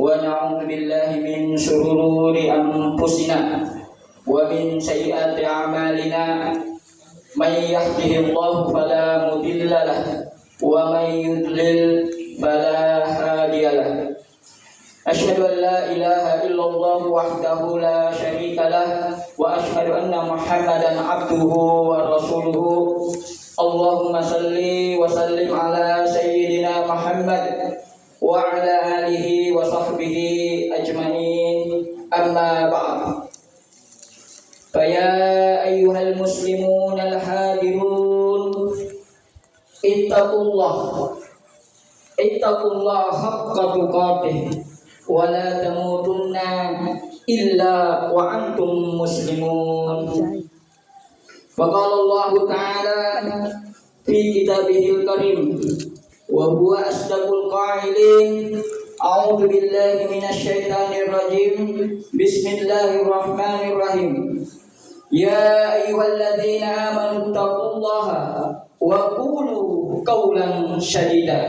ونعوذ بالله من شرور أنفسنا ومن سيئات أعمالنا من يهده الله فلا مضل له ومن يضلل فلا هادي له أشهد أن لا إله إلا الله وحده لا شريك له وأشهد أن محمدا عبده ورسوله اللهم صل وسلم على سيدنا محمد وعلى آله وصحبه أجمعين أما بعد فيا أيها المسلمون الحاضرون اتقوا الله حق تقاته ولا تموتن إلا وأنتم مسلمون. وقال الله تعالى في كتابه الكريم وهو أصدق القائلين أعوذ بالله من الشيطان الرجيم بسم الله الرحمن الرحيم يا أيها الذين آمنوا اتقوا الله وقولوا قولا سديدا.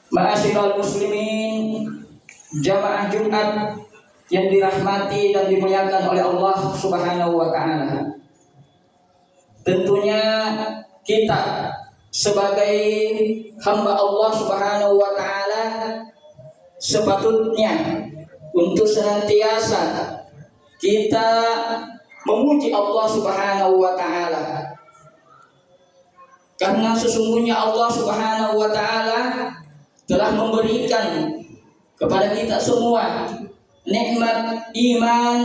Ma'asyiral muslimin, jamaah Jumat yang dirahmati dan dimuliakan oleh Allah Subhanahu wa taala. Tentunya kita sebagai hamba Allah Subhanahu wa taala sepatutnya untuk senantiasa kita memuji Allah Subhanahu wa taala. Karena sesungguhnya Allah Subhanahu wa taala telah memberikan kepada kita semua nikmat iman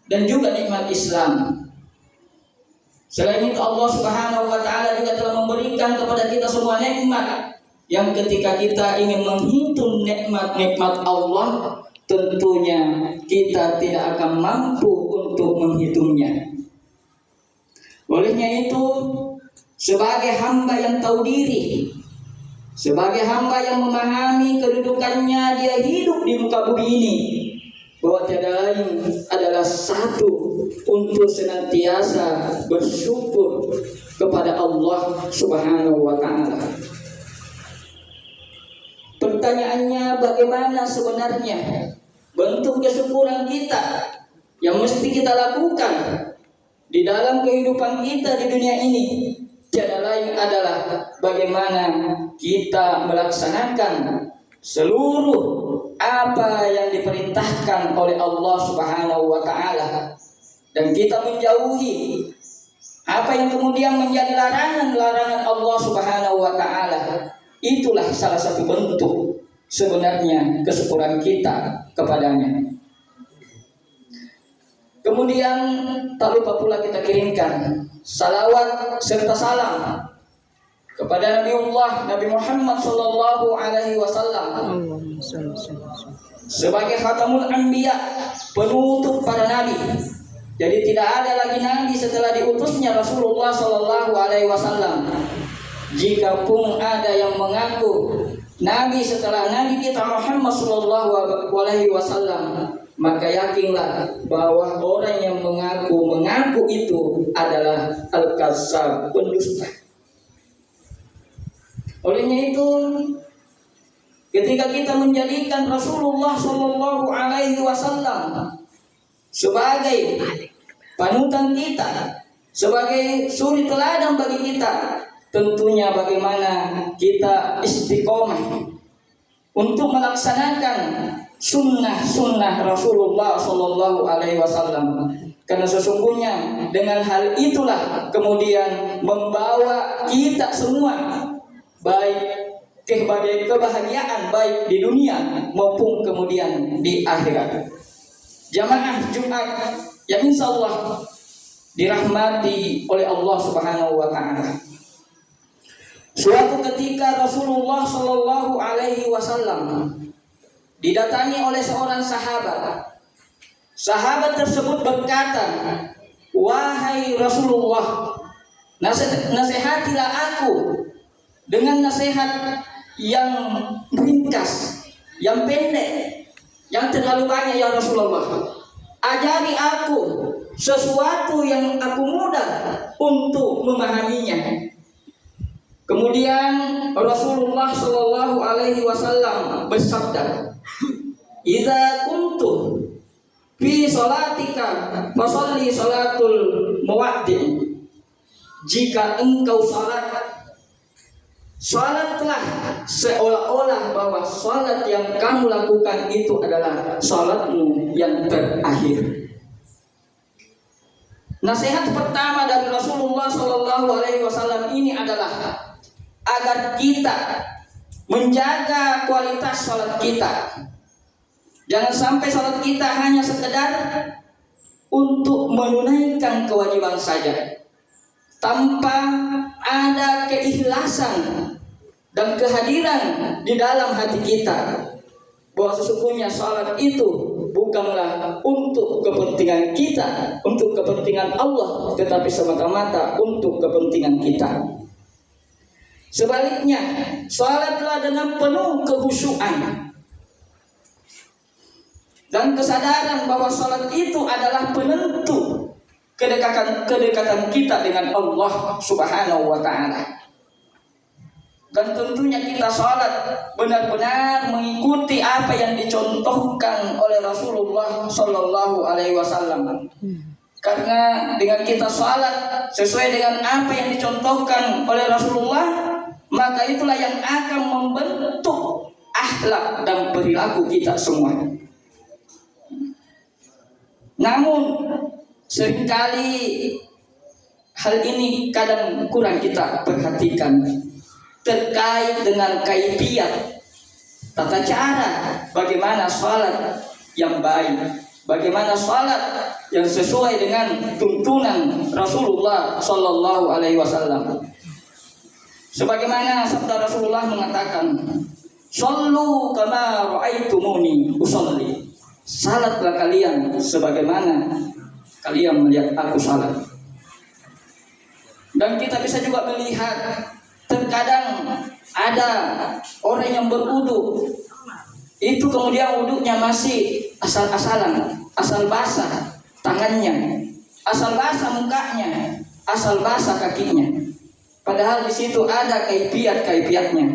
dan juga nikmat Islam. Selain itu Allah Subhanahu wa taala juga telah memberikan kepada kita semua nikmat yang ketika kita ingin menghitung nikmat-nikmat Allah, tentunya kita tidak akan mampu untuk menghitungnya. Olehnya itu, sebagai hamba yang tahu diri, sebagai hamba yang memahami kedudukannya dia hidup di muka bumi ini, bahwa tiada lain adalah satu untuk senantiasa bersyukur kepada Allah Subhanahu wa taala. Pertanyaannya, bagaimana sebenarnya bentuk kesyukuran kita yang mesti kita lakukan di dalam kehidupan kita di dunia ini? Tiada lain adalah bagaimana kita melaksanakan seluruh apa yang diperintahkan oleh Allah Subhanahu wa taala dan kita menjauhi apa yang kemudian menjadi larangan-larangan Allah Subhanahu wa taala. Itulah salah satu bentuk sebenarnya kesyukuran kita kepadanya. Kemudian tak lupa pula kita kirimkan salawat serta salam kepada Nabi Muhammad sallallahu alaihi wasallam sebagai khatamul anbiya, penutup para nabi. Jadi tidak ada lagi nabi setelah diutusnya Rasulullah sallallahu alaihi wasallam. Jika pun ada yang mengaku nabi setelah nabi kita Muhammad sallallahu alaihi wasallam, maka yakinlah bahwa orang yang mengaku itu adalah al-kazzab, pendusta. Olehnya itu, ketika kita menjadikan Rasulullah sallallahu alaihi wasallam sebagai panutan kita, sebagai suri teladan bagi kita, tentunya bagaimana kita istiqomah untuk melaksanakan sunnah Rasulullah sallallahu alaihi wasallam. Karena sesungguhnya dengan hal itulah kemudian membawa kita semua baik kebahagiaan baik di dunia maupun kemudian di akhirat. Jamaah Jumat yang insyaallah dirahmati oleh Allah Subhanahu wa taala. Suatu ketika Rasulullah sallallahu alaihi wasallam didatangi oleh seorang sahabat. Sahabat tersebut berkata, "Wahai Rasulullah, nasihatilah aku dengan nasihat yang ringkas, yang pendek, yang terlalu banyak ya Rasulullah. Ajari aku sesuatu yang aku mudah untuk memahaminya." Kemudian Rasulullah Shallallahu Alaihi Wasallam bersabda, "Idza kuntu fi salatika fasalli salatul muwaddi." Jika engkau salatlah seolah-olah bahwa salat yang kamu lakukan itu adalah salatmu yang terakhir. Nasihat pertama dari Rasulullah Shallallahu Alaihi Wasallam ini adalah agar kita menjaga kualitas salat kita. Jangan sampai salat kita hanya sekedar untuk menunaikan kewajiban saja, tanpa ada keikhlasan dan kehadiran di dalam hati kita bahwa sesungguhnya salat itu bukanlah untuk kepentingan kita, untuk kepentingan Allah, tetapi semata-mata untuk kepentingan kita. Sebaliknya, salatlah dengan penuh kehusyuan dan kesadaran bahwa salat itu adalah penentu kedekatan kita dengan Allah Subhanahu wa taala. Dan tentunya kita salat benar-benar mengikuti apa yang dicontohkan oleh Rasulullah Sallallahu Alaihi Wasallam. Karena dengan kita salat sesuai dengan apa yang dicontohkan oleh Rasulullah, maka itulah yang akan membentuk akhlak dan perilaku kita semua. Namun seringkali hal ini kadang kurang kita perhatikan terkait dengan kaifiyat, tata cara bagaimana salat yang baik, bagaimana salat yang sesuai dengan tuntunan Rasulullah Sallallahu Alaihi Wasallam. Sebagaimana sabda Rasulullah mengatakan, "Shallu kama ra'aitumuni usolli." Salatlah kalian sebagaimana kalian melihat aku salat. Dan kita bisa juga melihat terkadang ada orang yang berwudu, itu kemudian wudunya masih asal-asalan, asal basah tangannya, asal basah mukanya, asal basah kakinya. Padahal di situ ada kaifiat-kaifiatnya.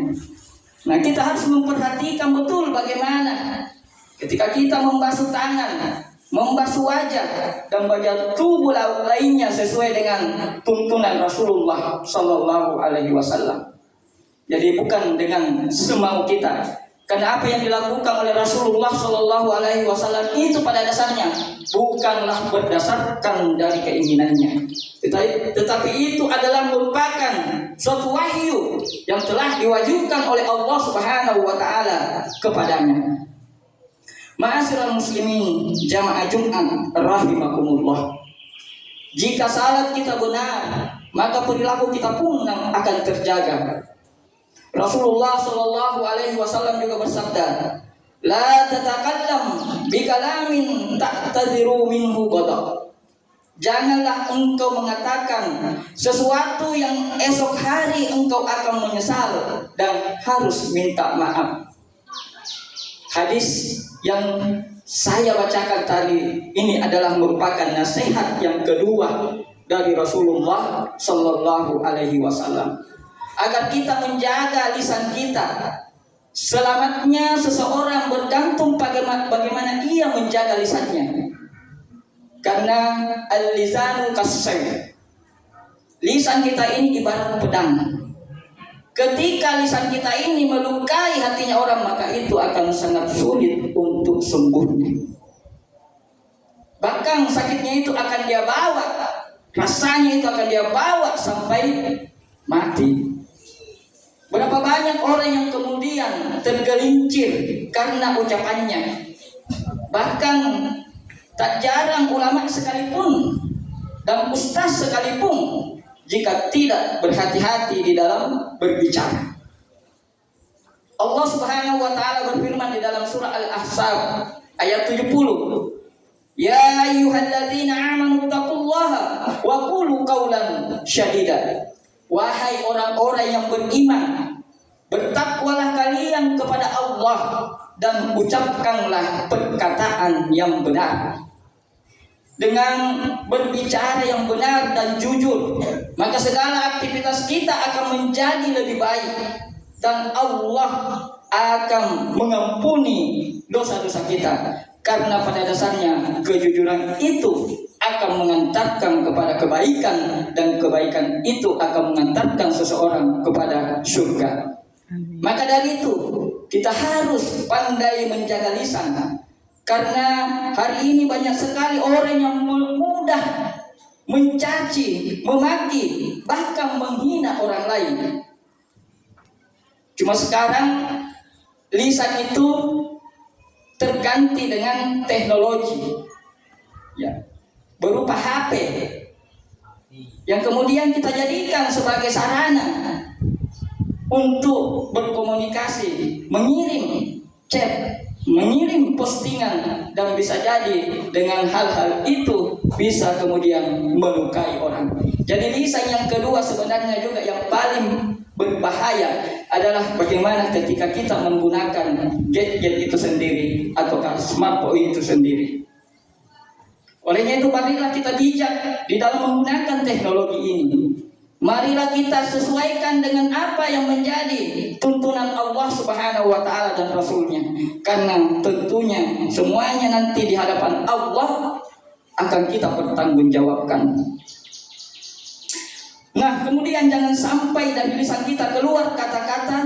Nah, kita harus memperhatikan betul bagaimana ketika kita membasuh tangan, membasuh wajah dan bagian tubuh lainnya sesuai dengan tuntunan Rasulullah Sallallahu Alaihi Wasallam. Jadi bukan dengan semau kita, karena apa yang dilakukan oleh Rasulullah Sallallahu Alaihi Wasallam itu pada dasarnya bukanlah berdasarkan dari keinginannya, tetapi itu adalah merupakan suatu wahyu yang telah diwahyukan oleh Allah Subhanahu Wa Taala kepadanya. Ma'asyiral muslimin jamaah Jumat rahimakumullah. Jika salat kita benar, maka perilaku kita pun akan terjaga. Rasulullah Shallallahu Alaihi Wasallam juga bersabda, "La tatakallam bikalamin ta'tadhiru minhu ghadab." Janganlah engkau mengatakan sesuatu yang esok hari engkau akan menyesal dan harus minta maaf. Hadis yang saya bacakan tadi ini adalah merupakan nasihat yang kedua dari Rasulullah Sallallahu Alaihi Wasallam, agar kita menjaga lisan kita. Selamatnya seseorang bergantung bagaimana ia menjaga lisannya. Karena al-lisanu kas-sayf. Lisan kita ini ibarat pedang. Ketika lisan kita ini melukai hatinya orang, maka itu akan sangat sulit untuk sembuhnya. Bahkan sakitnya itu akan dia bawa, rasanya itu akan dia bawa sampai mati. Berapa banyak orang yang kemudian tergelincir karena ucapannya. Bahkan tak jarang ulama sekalipun dan ustaz sekalipun jika tidak berhati-hati di dalam berbicara. Allah Subhanahu wa taala berfirman di dalam surah Al-Ahzab ayat 70, "Ya ayyuhalladzina amanu taqullaha wa qulu qawlan syadida." Wahai orang-orang yang beriman, bertakwalah kalian kepada Allah dan ucapkanlah perkataan yang benar. dengan berbicara yang benar dan jujur, maka segala aktivitas kita akan menjadi lebih baik dan Allah akan mengampuni dosa-dosa kita. Karena pada dasarnya kejujuran itu akan mengantarkan kepada kebaikan, dan kebaikan itu akan mengantarkan seseorang kepada surga. Maka dari itu kita harus pandai menjaga lisan, karena hari ini banyak sekali orang yang mudah mencaci, memaki, bahkan menghina orang lain. Cuma sekarang lisan itu terganti dengan teknologi, ya, berupa HP, yang kemudian kita jadikan sebagai sarana untuk berkomunikasi, mengirim chat, mengirim postingan, dan bisa jadi dengan hal-hal itu bisa kemudian melukai orang. Jadi lisan yang kedua sebenarnya juga yang paling berbahaya adalah bagaimana ketika kita menggunakan gadget itu sendiri atau smartphone itu sendiri. Olehnya itu marilah kita bijak di dalam menggunakan teknologi ini. Marilah kita sesuaikan dengan apa yang menjadi tuntunan Allah Subhanahu wa taala dan Rasulnya. Karena tentunya semuanya nanti di hadapan Allah akan kita pertanggungjawabkan. Nah, kemudian jangan sampai dari lisan kita keluar kata-kata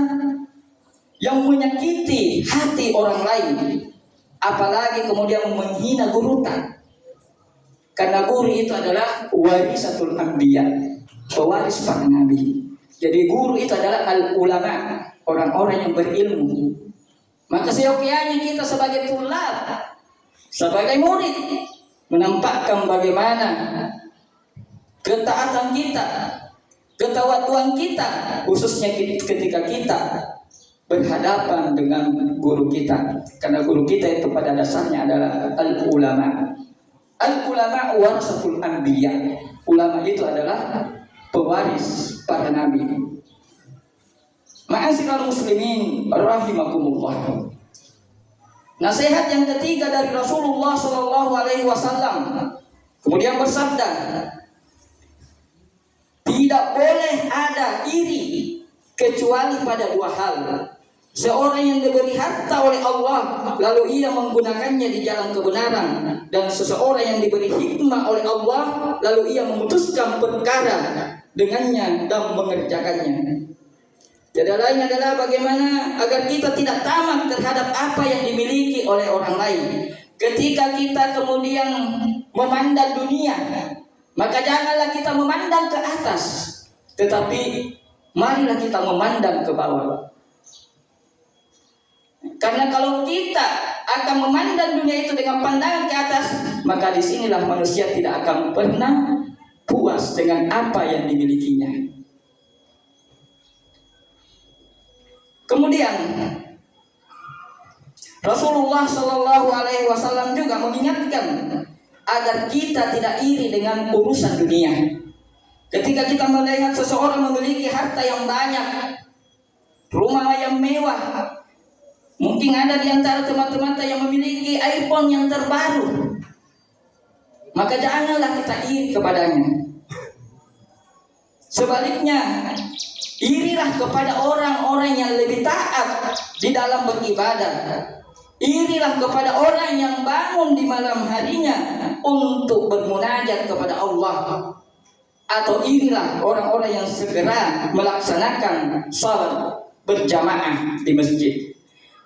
yang menyakiti hati orang lain, apalagi kemudian menghina gurutan. Karena guru itu adalah warisatul anbiya, pewaris para nabi. Jadi guru itu adalah al-ulama, orang-orang yang berilmu. Maka seyogyanya kita sebagai tulab, sebagai murid, menampakkan bagaimana ketaatan kita, ketawaduan kita, khususnya ketika kita berhadapan dengan guru kita. Karena guru kita itu pada dasarnya adalah al-ulama. Al-ulama warasatul anbiya. Ulama itu adalah pewaris para nabi. Ma'asyiral muslimin rahimakumullah. Nasihat yang ketiga dari Rasulullah sallallahu alaihi wasallam kemudian bersabda, tidak boleh ada iri kecuali pada dua hal. Seorang yang diberi harta oleh Allah lalu ia menggunakannya di jalan kebenaran, dan seseorang yang diberi hikmah oleh Allah lalu ia memutuskan perkara dengannya dan mengerjakannya. Jadi lain adalah bagaimana agar kita tidak tamak terhadap apa yang dimiliki oleh orang lain. Ketika kita kemudian memandang dunia, maka janganlah kita memandang ke atas, tetapi marilah kita memandang ke bawah. Karena kalau kita akan memandang dunia itu dengan pandangan ke atas, maka disinilah manusia tidak akan pernah puas dengan apa yang dimilikinya. Kemudian Rasulullah Shallallahu Alaihi Wasallam juga mengingatkan agar kita tidak iri dengan urusan dunia. Ketika kita melihat seseorang memiliki harta yang banyak, rumah yang mewah, mungkin ada di antara teman-teman yang memiliki iPhone yang terbaru, maka janganlah kita iri kepadanya. Sebaliknya, irilah kepada orang-orang yang lebih taat di dalam beribadah. Irilah kepada orang yang bangun di malam harinya untuk bermunajat kepada Allah. Atau irilah orang-orang yang segera melaksanakan salat berjamaah di masjid.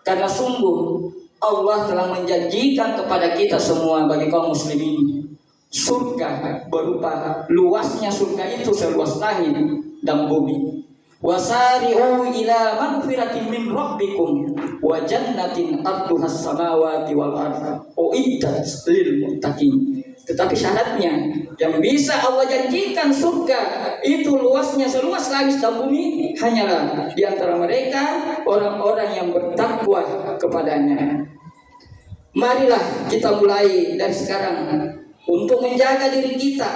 Karena sungguh Allah telah menjanjikan kepada kita semua bagi kaum muslimin surga berupa luasnya surga itu seluas langit dan bumi. Wasari'u ila magfiratin min rabbikum wa jannatin arduhas samawati wal ardh uiddat lil muttaqin. Tetapi syaratnya yang bisa Allah janjikan surga itu luasnya seluas langit dan bumi hanyalah di antara mereka orang-orang yang bertakwa kepadanya. Marilah kita mulai dari sekarang untuk menjaga diri kita.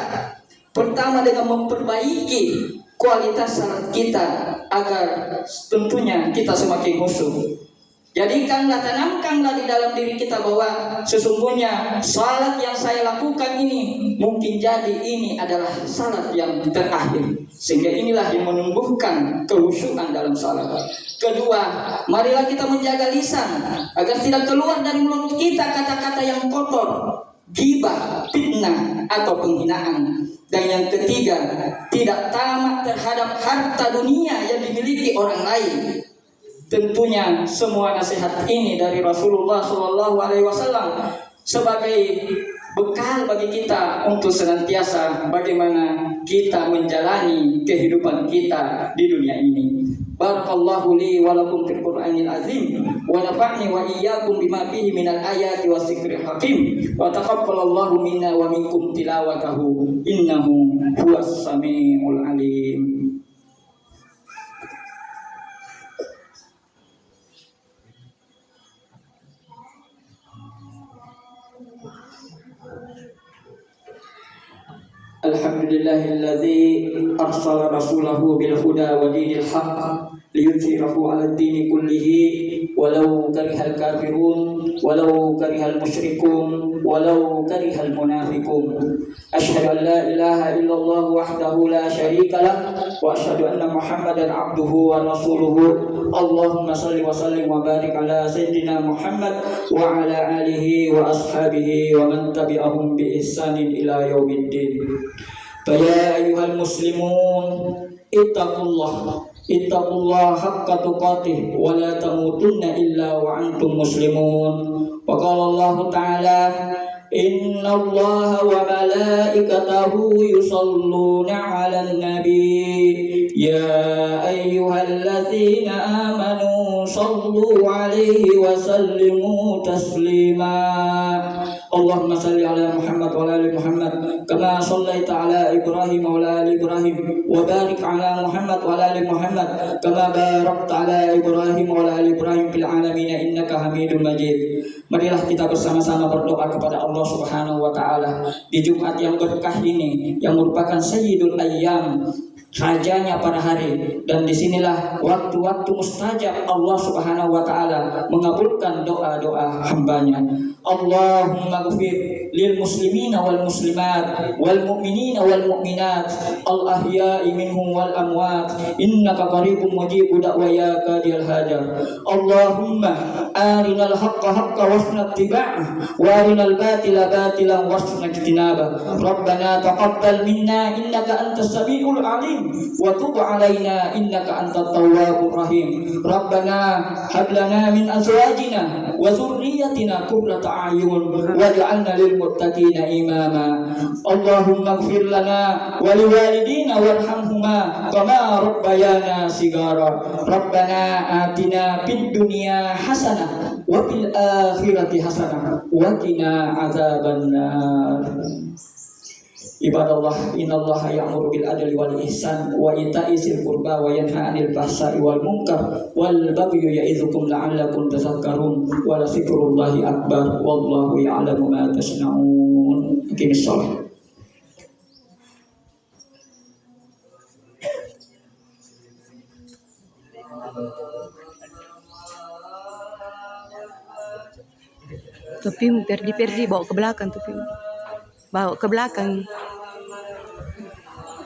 Pertama dengan memperbaiki kualitas salat kita agar tentunya kita semakin khusyuk. Jadikanlah, tanamkanlah di dalam diri kita bahwa sesungguhnya salat yang saya lakukan ini mungkin jadi ini adalah salat yang terakhir. Sehingga inilah yang menumbuhkan kekhusyukan dalam salat. Kedua, marilah kita menjaga lisan agar tidak keluar dari mulut kita kata-kata yang kotor, ghibah, fitnah, atau penghinaan. Dan yang ketiga, tidak tamak terhadap harta dunia yang dimiliki orang lain. Tentunya semua nasihat ini dari Rasulullah SAW sebagai bekal bagi kita untuk senantiasa bagaimana kita menjalani kehidupan kita di dunia ini. Barakallahu li wa lakum fil Qur'anil azim wa nafa'ni wa iyyakum bima fihi minal ayati was zikril hakim wa taqabbalallahu minna wa minkum tilawatahu innahu huwas samiul alim. Alhamdulillahilladzi arsala rasulahu bil huda wa dinil haqq liyudhhirahu 'alad dini kullihi walau karihal kafirun walau karihal musyrikun walau karihal munafiqun. Asyhadu an la ilaha illallah wahdahu la syarikalah wa asyhadu anna Muhammadan 'abduhu wa rasuluhu. Allahumma shalli wa sallim wa barik ala sayyidina Muhammad wa ala alihi wa ashabihi wa man tabi'ahum bi ihsanin ila yaumiddin. Ya ayyuhal muslimun ittaqullah haqqa tuqatih wa la tamutunna illa wa antum muslimun. Wa qala Allah ta'ala inna Allah wa malaikatahu yusalluna 'alan nabi ya ayyuhalladzina amanu sallu 'alaihi wa sallimu taslima. Allahumma salli ala Muhammad wa ala ali Muhammad kama sallaita ala Ibrahim wa ala ali Ibrahim wa barik ala Muhammad wa ala ali Muhammad kama barakta ala Ibrahim wa ala ali Ibrahim fil alamin innaka Hamidum Majid. Marilah kita bersama-sama berdoa kepada Allah Subhanahu wa taala di Jumat yang berkah ini yang merupakan sayyidul ayyam, rajanya para hari, dan disinilah waktu-waktu mustajab Allah Subhanahu wa taala mengabulkan doa-doa hambanya. Allahumma ghfir lil muslimina wal muslimat wal mu'minina wal mu'minat al ahya'i minhum wal amwat innaka qaribun mujibud da'wa ya qadiyal hajar. Allahumma arinal haqqa haqqa wasna ittiba'ah wa arinal batila batilan wasna ijtinabah. Rabbana taqabbal minna innaka antas samiul alim wa tub alaina innaka antat tawwabur rahim. Rabbana hab lana min azwajina wa dhurriyyatina qurrata a'yun waj'alna lil muttaqina imama. Allahumma ighfir lana wa liwalidina warhamhuma kama rabbayana sigara. Rabbana atina fid dunya hasanah wa fil akhirati hasanah wa qina adzabannar. Ibadallah, innallaha ya'muru bil adli wal ihsan wa ita'i dzil qurba wa yanha 'anil fahsya'i wal munkar wal bagyi ya'idzukum la'allakum tadhakkarun wa la dzikrullahi akbar wallahu ya'lamu ma tasna'un. Aqimis shalah. Topimu perdi bawa ke belakang topimu. Bawa ke belakang.